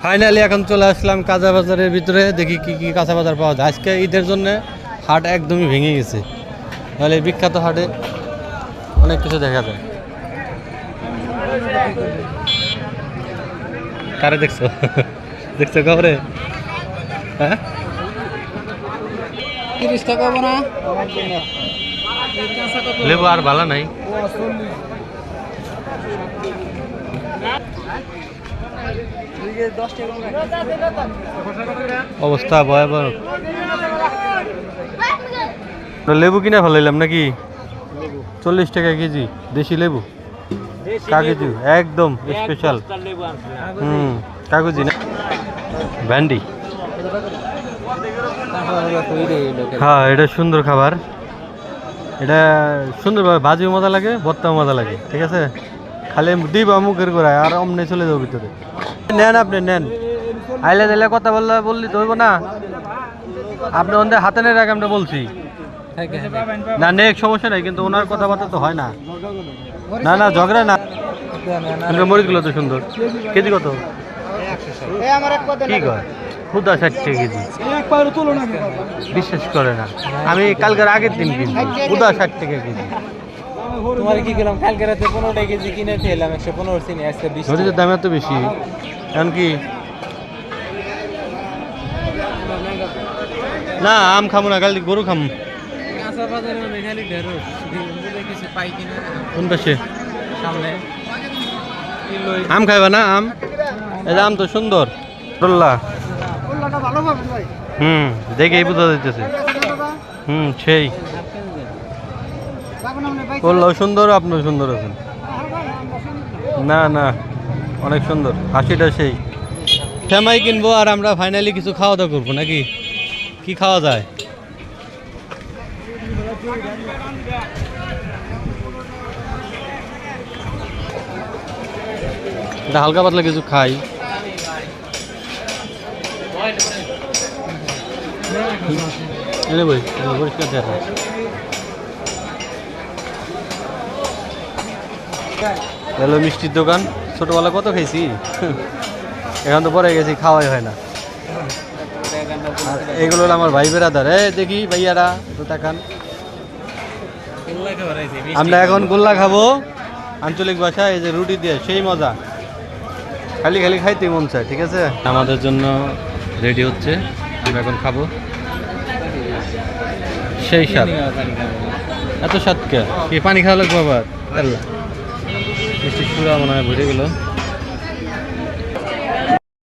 Finally এখন চলে আসলাম কাঁচা বাজারের ভিতরে, দেখি কি কি কাঁচা বাজার পাওয়া যায়। আজকে ঈদের জন্য হাট একদমই ভেঙে গেছে, তাহলে বিখ্যাত হাটে অনেক কিছু দেখা যায়। কারে দেখছো? দেখছো খবরে? হ্যাঁ 30 টাকা না লেবু আর ভালো নাই। অবস্থা ভয়াবহ। লেবু কিনে ফেলাইলাম নাকি? 40 টাকা কেজি দেশি লেবু, কাগজি একদম স্পেশাল। কাগজি না ভ্যান্ডি। হ্যাঁ এটা সুন্দর খাবার, এটা সুন্দরভাবে ভাজিও মজা লাগে, ভর্তাও মজা লাগে। ঠিক আছে, খালি দিবা মুখের গোড়ায় আর অমনে চলে যাবো ভিতরে। নেন আপনি নেন, আইলে দিলে কথা বললি তো হইব না। আপনি ওদের হাতে নেই রাখ, আমরা বলছি না নেক সমস্যা নাই, কিন্তু ওনার কথাবার্তা তো হয় না। না না ঝগড়া না। মরিচগুলো তো সুন্দর। কেজি কত? কি কয় খুদা 60 টাকা কেজি। বিশ্বাস করে না, আমি কালকের আগের দিন কিনছি খুদা 60 টাকা কেজি। তোমার কি গেলাম কালকে রাতে 15 টাকা কেজি কিনে খেলাম, 115 চিনি, আজকে 20। মরিচের দাম এত বেশি কারণ কি? না আম খাবো না, কালকে গরু খাম। কাঁচা বাজারে মানে খালি ঢেঁড়স কিছু পাই কিনা কোন পাশে? সামনে আম খাইবা না? আম এই আম তো সুন্দর। দেখেই বোঝা যাইতেছে। সেই করলাও সুন্দর, আপনিও সুন্দর আছেন। না না অনেক সুন্দর, হাসিটা সেই। শ্যামাই কিনবো আর আমরা ফাইনালি কিছু খাওয়া দাওয়া করবো নাকি? কি খাওয়া যায়? এটা হালকা পাতলা কিছু খাই। হ্যালো মিষ্টির দোকান, ছোটবেলা কত খাইছি, এখন তো পরে গেছি, খাওয়াই হয় না। আর এগুলো আমার ভাই বেড়াদার। দেখি ভাইয়ারা তো তাকান, আমরা এখন গোল্লা খাবো আঞ্চলিক ভাষায়, এই যে রুটি দিয়ে, সেই মজা, খালি খালি খাইতে মন চায়। ঠিক আছে, আমাদের জন্য রেডি হচ্ছে, আমরা এখন খাবো। সেই স্বাদ, এত স্বাদ কে? কি পানি খাওয়া লাগবো আবার? মিষ্টি সুরা মনে হয় ভরে গেল।